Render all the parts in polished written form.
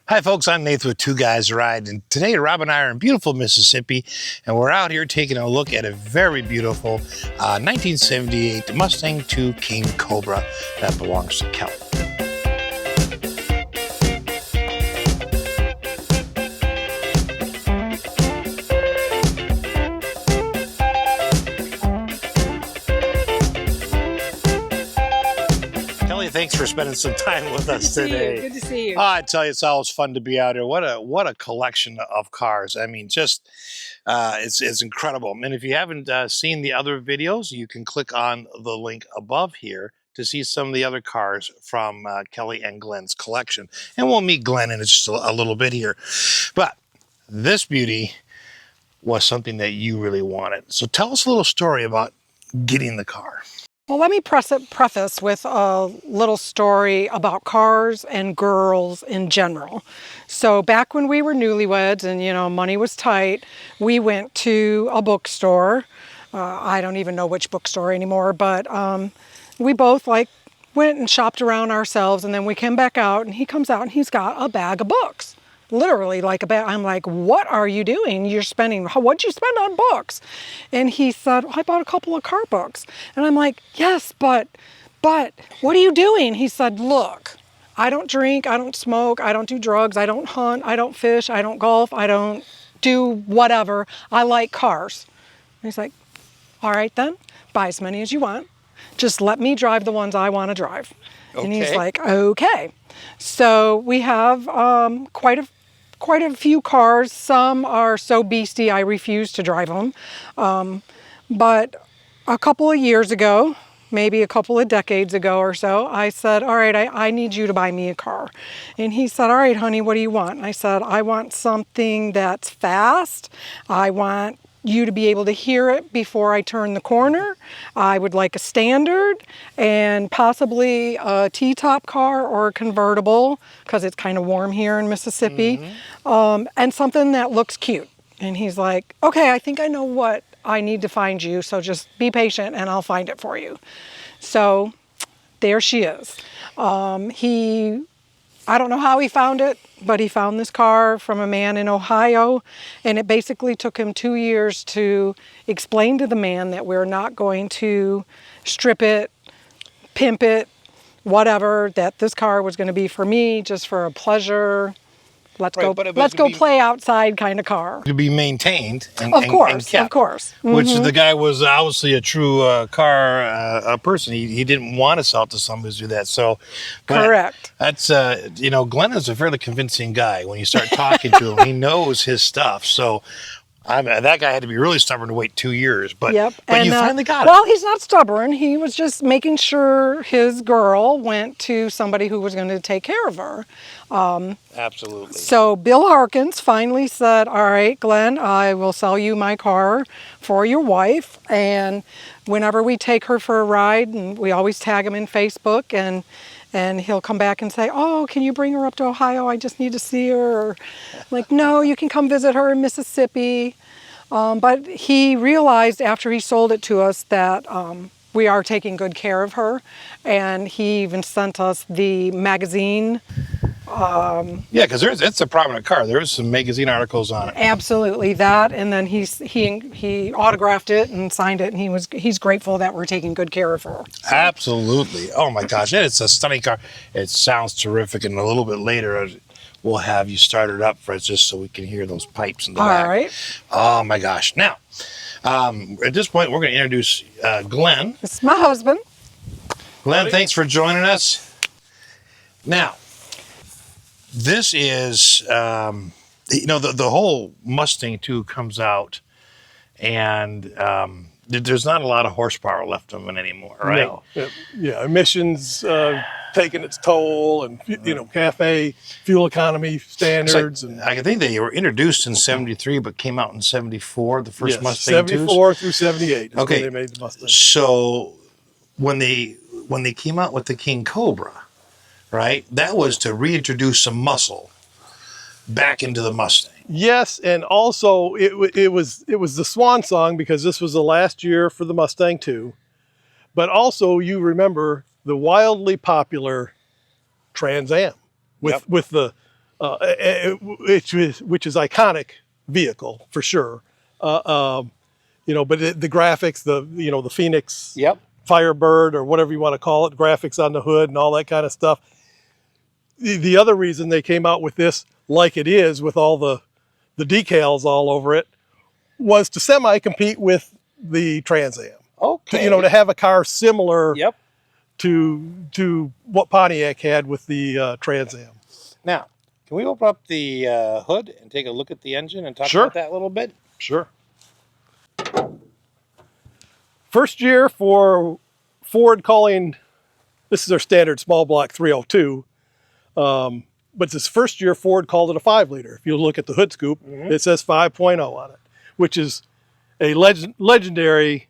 Hi folks, I'm Nathan with Two Guys Ride, and today Rob and I are in beautiful Mississippi, and we're out here taking a look at a very beautiful 1978 Mustang II King Cobra that belongs to Kelly. Kelly, thanks for spending some time with us today. Good to see you. Oh, I tell you, it's always fun to be out here. What a collection of cars. I mean, just it's incredible. And if you haven't seen the other videos, you can click on the link above here to see some of the other cars from Kelly and Glenn's collection. And we'll meet Glenn in just a little bit here. But this beauty was something that you really wanted. So tell us a little story about getting the car. Well, let me preface with a little story about cars and girls in general. So back when we were newlyweds and, money was tight, we went to a bookstore. I don't even know which bookstore anymore, but we both went and shopped around ourselves, and then we came back out, and he comes out and he's got a bag of books. Literally like a bag. I'm like, what are you doing? What'd you spend on books? And he said, I bought a couple of car books. And I'm like, yes, but what are you doing? He said, look, I don't drink, I don't smoke, I don't do drugs, I don't hunt, I don't fish, I don't golf, I don't do whatever. I like cars. And he's like, all right then, buy as many as you want. Just let me drive the ones I want to drive. Okay. And he's like, okay. So we have quite a few cars. Some are so beastie I refuse to drive them. But a couple of years ago, maybe a couple of decades ago or so, I said, all right, I need you to buy me a car. And he said, all right, honey, what do you want? And I said, I want something that's fast. I want you to be able to hear it before I turn the corner. I would like a standard and possibly a T-top car or a convertible because it's kind of warm here in Mississippi, and something that looks cute. And he's like, okay, I think I know what I need to find you, so just be patient and I'll find it for you. So there she is. I don't know how he found it, but he found this car from a man in Ohio, and it basically took him 2 years to explain to the man that we're not going to strip it, pimp it, whatever, that this car was going to be for me, just for a pleasure, let's go play outside kind of car. To be maintained and Of course. Which the guy was obviously a true car person. He didn't want to sell it to somebody to do that. So, correct. That's Glenn is a fairly convincing guy. When you start talking to him, he knows his stuff. So, that guy had to be really stubborn to wait 2 years. But yep. But you finally got it. Well, he's not stubborn. He was just making sure his girl went to somebody who was going to take care of her. Absolutely. So Bill Harkins finally said, all right, Glenn, I will sell you my car for your wife. And whenever we take her for a ride, and we always tag him in Facebook, and he'll come back and say, oh, can you bring her up to Ohio? I just need to see her. Or like, no, you can come visit her in Mississippi. But he realized after he sold it to us that we are taking good care of her. And he even sent us the magazine. Yeah, because it's a prominent car. There's some magazine articles on it. Absolutely, that, and then he autographed it and signed it, and he's grateful that we're taking good care of her. So. Absolutely. Oh my gosh, and it's a stunning car. It sounds terrific, and a little bit later we'll have you start it up for us just so we can hear those pipes in the back. All right. Oh my gosh. Now, at this point, we're going to introduce Glenn. It's my husband. Glenn, thanks for joining us. Now, this is, the whole Mustang II comes out, and there's not a lot of horsepower left of it anymore, right? No. Yeah, emissions taking its toll, and CAFE fuel economy standards. Like, and I think they were introduced in '73, but came out in '74. The first Mustang II. '74 through '78. Okay, they made the Mustang. So when they came out with the King Cobra, right? That was to reintroduce some muscle back into the Mustang. Yes, and also it was the swan song because this was the last year for the Mustang II. But also you remember the wildly popular Trans Am with the which is iconic vehicle for sure. You know, but the graphics, the Phoenix Yep. Firebird or whatever you want to call it, graphics on the hood and all that kind of stuff. The other reason they came out with this like it is with all the decals all over it was to semi-compete with the Trans Am. Okay. You know, to have a car similar Yep. to what Pontiac had with the Trans Am. Now, can we open up the hood and take a look at the engine and talk Sure. about that a little bit? Sure. First year for Ford calling, this is their standard small block 302, but this first year Ford called it a 5-liter. If you look at the hood scoop, it says 5.0 on it, which is a legendary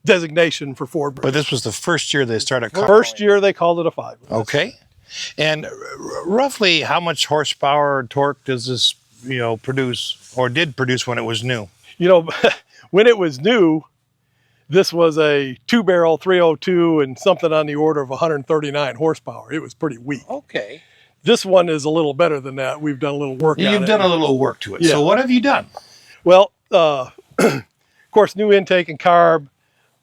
designation for Ford. But this was the first year they started calling First year they called it a 5-liter. Okay. And roughly how much horsepower or torque does this, produce or did produce when it was new? You know, when it was new, this was a 2-barrel 302 and something on the order of 139 horsepower. It was pretty weak. Okay. This one is a little better than that. We've done a little work on it. You've done a little work to it. Yeah. So what have you done? Well, of course, new intake and carb,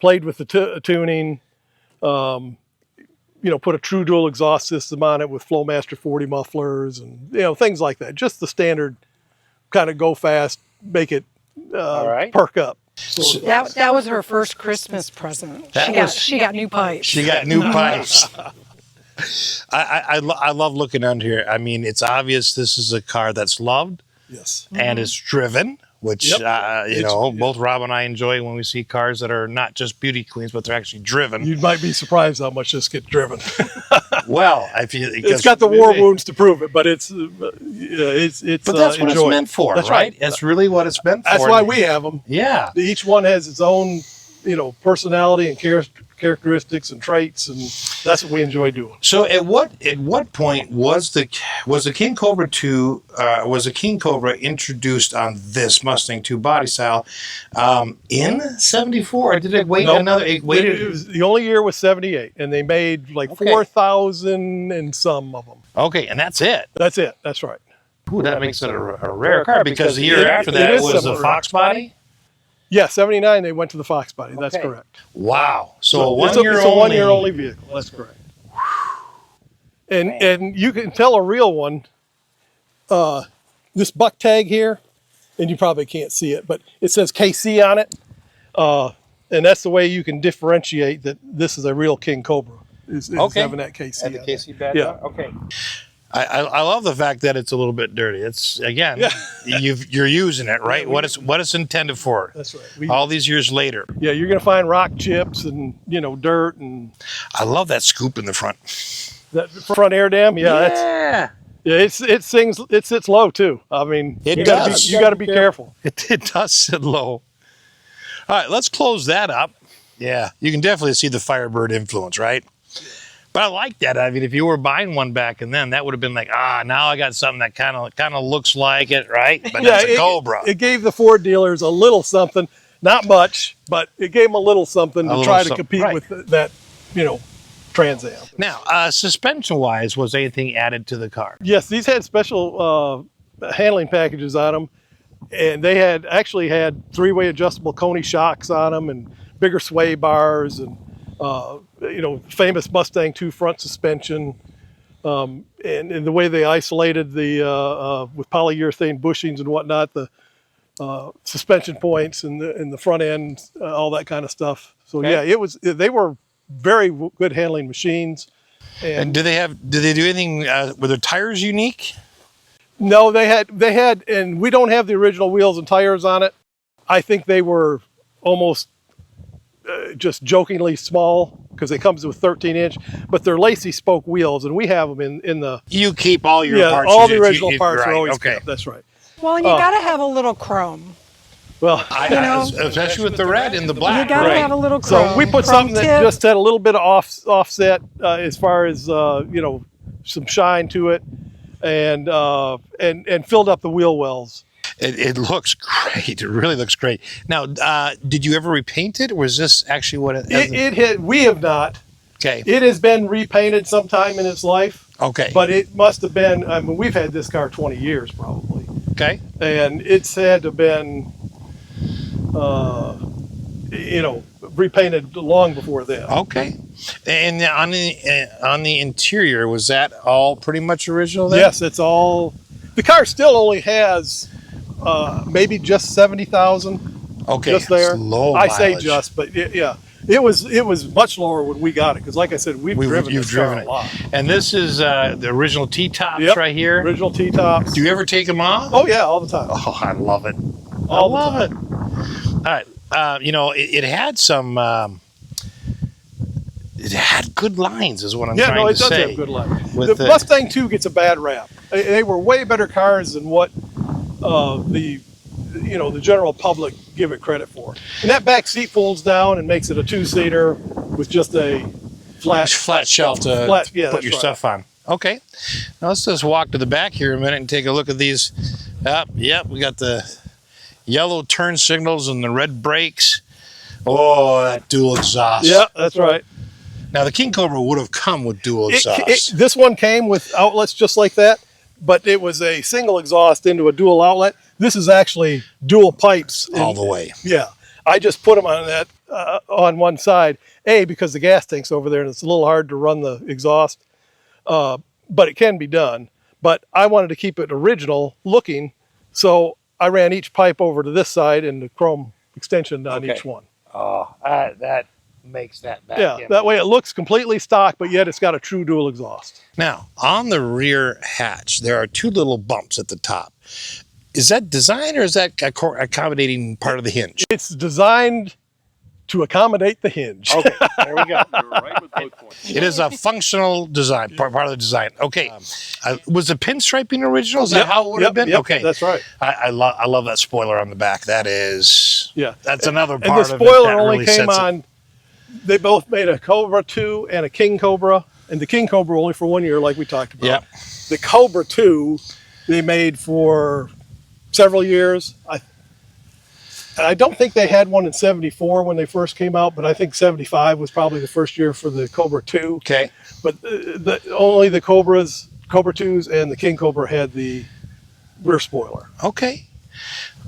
played with the tuning, put a true dual exhaust system on it with Flowmaster 40 mufflers and, things like that. Just the standard kind of go fast, make it All right. perk up. That was her first Christmas present. She got new pipes. She got new pipes. I love looking under here. I mean, it's obvious this is a car that's loved. Yes. And it's driven, which, both Rob and I enjoy when we see cars that are not just beauty queens, but they're actually driven. You might be surprised how much this gets driven. Well, I feel it's got the war wounds to prove it, but it's but that's what it's enjoyed. meant for, That's right? That's really what it's meant for. That's why we have them. Yeah. Each one has its own, personality and characteristics and traits, and that's what we enjoy doing. So at what point was the King Cobra 2 was the King Cobra introduced on this Mustang 2 body style in 74, or did it wait another? It waited. It was, the only year was 78, and they made like 4,000 and some of them. Okay, and that's it. That's it. That's right. Ooh, that makes it a rare car because the year after that it is was the Fox body. Yeah, 79, they went to the Fox body. That's correct. Wow. So it's a one-year only vehicle. That's correct. And you can tell a real one, this buck tag here, and you probably can't see it, but it says KC on it. And that's the way you can differentiate that this is a real King Cobra, is having that KC Had the on KC it. badge Yeah. on? Okay. I love the fact that it's a little bit dirty. It's again, you're using it, right? What it's intended for. That's right. All these years later. Yeah, you're going to find rock chips and dirt and. I love that scoop in the front. That front air dam, it sits low too. I mean, you got to be careful. It does sit low. All right, let's close that up. Yeah, you can definitely see the Firebird influence, right? But I like that. I mean, if you were buying one back and then, that would have been like, now I got something that kind of looks like it, right? But it's a Cobra. It gave the Ford dealers a little something, not much, but it gave them a little something to try to compete with that, Trans Am. Now, suspension-wise, was anything added to the car? Yes, these had special handling packages on them, and they actually had 3-way adjustable Coney shocks on them and bigger sway bars and famous Mustang II front suspension, and the way they isolated the with polyurethane bushings and whatnot, the suspension points and the front end, all that kind of stuff. So they were very good handling machines. And did they do anything? Were their tires unique? No, they had, and we don't have the original wheels and tires on it. I think they were almost just jokingly small because it comes with 13-inch, but they're lacy spoke wheels, and we have them in the. You keep all your parts. All the original parts are right, always okay. kept. That's right. Well, and you got to have a little chrome. Well, especially with the red and the black. You got to have a little chrome. So we put something that just had a little bit of offset as far as some shine to it, and filled up the wheel wells. It looks great. It really looks great. Now, did you ever repaint it, or was this actually what we have not. Okay. It has been repainted sometime in its life. Okay. But it must have been, I mean, we've had this car 20 years probably. Okay. And it's had to have been, you know, repainted long before then. Okay. And on the interior, was that all pretty much original then? Yes, it's all, the car still only has maybe just 70,000. Okay. Just there. It's low I say mileage. just, but yeah. It was much lower when we got it because, like I said, you've driven it a lot. And this is the original T-tops right here. Original T-tops. Do you ever take them off? Oh yeah, all the time. Oh, I love it. I All the love it. time. All right. You know, it had some. It had good lines, is what I'm trying to say. Yeah, no, it does have good lines. With The Mustang II gets a bad rap. They were way better cars than what the general public give it credit for. And that back seat folds down and makes it a two-seater with just a flat shelf to put your right. stuff on. Okay. Now let's just walk to the back here a minute and take a look at these. Yep, we got the yellow turn signals and the red brakes. Oh, that dual exhaust. Yeah, that's right. Now the King Cobra would have come with dual exhaust. This one came with outlets just like that, but it was a single exhaust into a dual outlet. This is actually dual pipes all the way. Yeah, I just put them on that on one side. Because the gas tank's over there and it's a little hard to run the exhaust, but it can be done. But I wanted to keep it original looking, so I ran each pipe over to this side and the chrome extension on each one. Oh, that makes that back. Yeah, that way it looks completely stock, but yet it's got a true dual exhaust. Now, on the rear hatch, there are two little bumps at the top. Is that design or is that accommodating part of the hinge? It's designed to accommodate the hinge. Okay, there we go. You're right with both points. It is a functional design, part of the design. Okay, was the pinstriping original? Is that how it would have been? Yep, okay, that's right. I love that spoiler on the back. That is, that's another part of it. And the spoiler only came on, they both made a Cobra 2 and a King Cobra, and the King Cobra only for 1 year, like we talked about. Yep. The Cobra 2, they made for several years. I don't think they had one in 74 when they first came out, but I think 75 was probably the first year for the Cobra 2. Okay. But only the Cobra 2s and the King Cobra had the rear spoiler. Okay.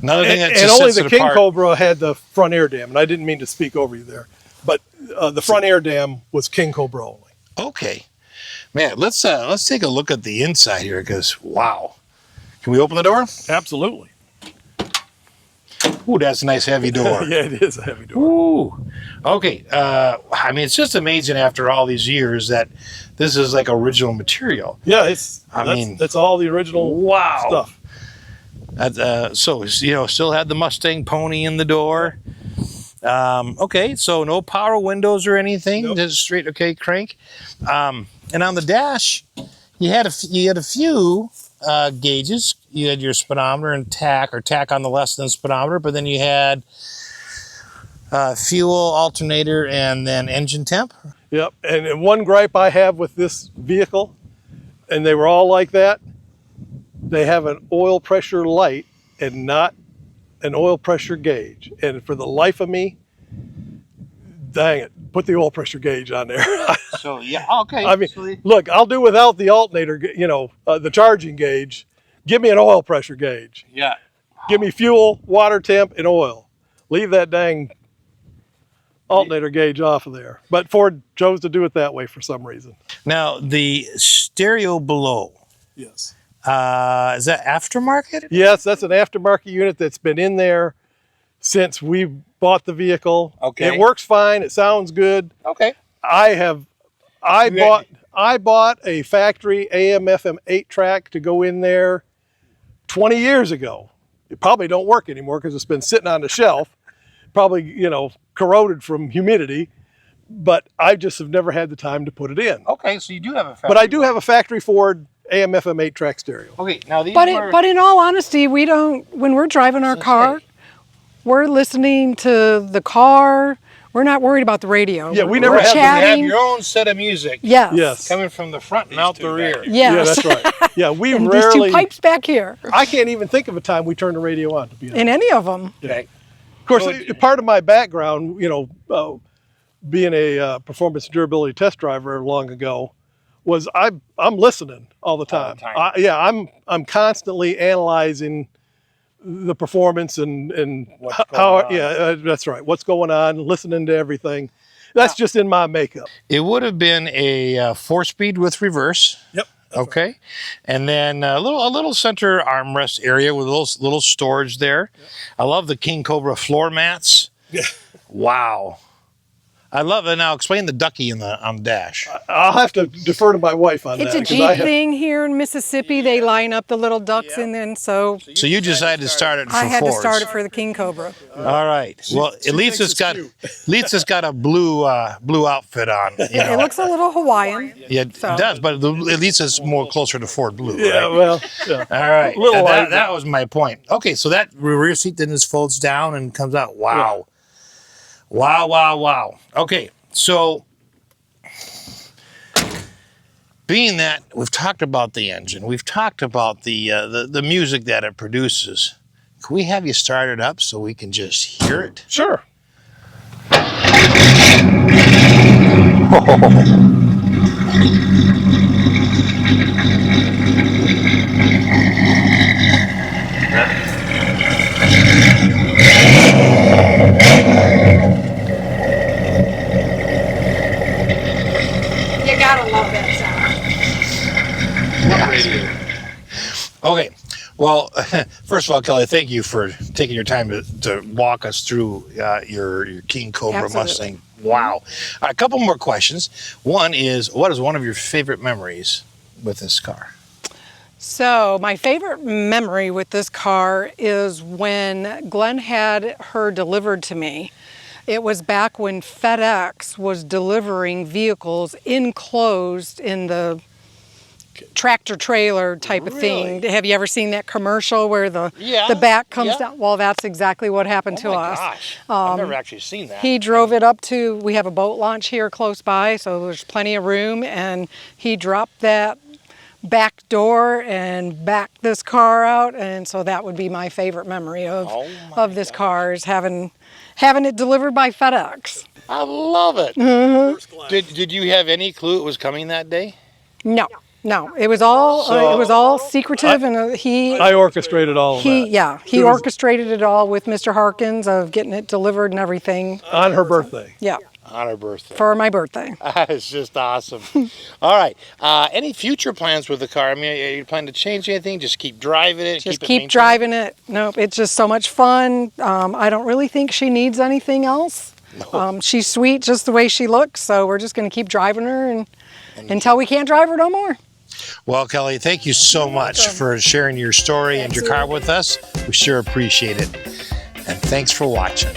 Another thing that just and only sets the it King apart. Cobra had the front air dam, and I didn't mean to speak over you there, but the front air dam was King Cobra only. Okay. Man, let's take a look at the inside here because wow. Can we open the door? Absolutely. Ooh, that's a nice heavy door. Yeah, it is a heavy door. Ooh. Okay. I mean, it's just amazing after all these years that this is like original material. Yeah, that's all the original stuff. So, still had the Mustang pony in the door. Okay, so no power windows or anything. Nope. Just straight, crank. And on the dash, you had a few gauges. You had your speedometer and tack on the less than speedometer, but then you had fuel, alternator, and then engine temp. Yep, and one gripe I have with this vehicle, and they were all like that, they have an oil pressure light and not an oil pressure gauge. And for the life of me, dang it, put the oil pressure gauge on there. So, yeah, okay. I mean, look, I'll do without the alternator, the charging gauge. Give me an oil pressure gauge. Yeah. Give me fuel, water temp, and oil. Leave that dang alternator gauge off of there. But Ford chose to do it that way for some reason. Now, the stereo below. Yes. Is that aftermarket? Yes, that's an aftermarket unit that's been in there since we bought the vehicle. Okay. It works fine. It sounds good. Okay. I bought a factory AM/FM 8-track to go in there 20 years ago. It probably don't work anymore because it's been sitting on the shelf, probably, corroded from humidity, but I just have never had the time to put it in. Okay, so you do have a factory. But I do have a factory Ford AM/FM 8-track stereo. Okay, now these But in all honesty, we don't, when we're driving our car, we're listening to the car. We're not worried about the radio. Yeah, we We're never have you have chatting. your own set of music. Yes. Yes. Coming from the front and out the rear. Yes. Yeah, that's right. Yeah, we And rarely. these two pipes back here. I can't even think of a time we turned the radio on, to be honest. In any of them. Okay. Of course, part of my background, being a performance and durability test driver long ago, was I'm listening all the time. Yeah, I'm constantly analyzing the performance and how. Yeah, that's right. What's going on? Listening to everything. That's just in my makeup. It would have been a 4-speed with reverse. Yep. Okay, right. And then a little center armrest area with a little storage there. Yep. I love the King Cobra floor mats. Yeah. Wow. I love it. Now explain the ducky on the dash. I'll have to defer to my wife on that. It's a Jeep thing here in Mississippi. Yeah. They line up the little ducks in, and so you decided to start it for I had Fords. to start it for the King Cobra. All right. Well, at least it's got a blue outfit on. You know. It looks a little Hawaiian. Yeah, it does, but at least it's more closer to Ford blue. Yeah. Right? Well. Yeah. All right. That was my point. Okay, so that rear seat then just folds down and comes out. Wow. Yeah. Wow. Wow. Wow. Okay. So, being that we've talked about the engine, we've talked about the music that it produces, can we have you start it up so we can just hear it? Sure. You gotta love that sound. Okay. Well, first of all, Kelly, thank you for taking your time to walk us through your King Cobra Absolutely. Mustang. Wow. A couple more questions. One is, what is one of your favorite memories with this car? So my favorite memory with this car is when Glenn had her delivered to me. It was back when FedEx was delivering vehicles enclosed in the tractor trailer type of thing. Have you ever seen that commercial where the back comes down? Well, that's exactly what happened to us. Gosh. I've never actually seen that. He drove it up to, we have a boat launch here close by, so there's plenty of room, and he dropped that back door and backed this car out, and so that would be my favorite memory of this car, is having it delivered by FedEx. I love it. Mm-hmm. Did you have any clue it was coming that day? No, it was all secretive, and I orchestrated all of that. Yeah, he orchestrated it all with Mr. Harkins of getting it delivered and everything. On her birthday. Yeah. On her birthday. For my birthday. It's just awesome. All right. Any future plans with the car? I mean, are you planning to change anything? Just keep driving it? Just keep driving it. Nope, it's just so much fun. I don't really think she needs anything else. No. She's sweet just the way she looks, so we're just going to keep driving her until we can't drive her no more. Well, Kelly, thank you so much for sharing your story and your car with us. We sure appreciate it. And thanks for watching.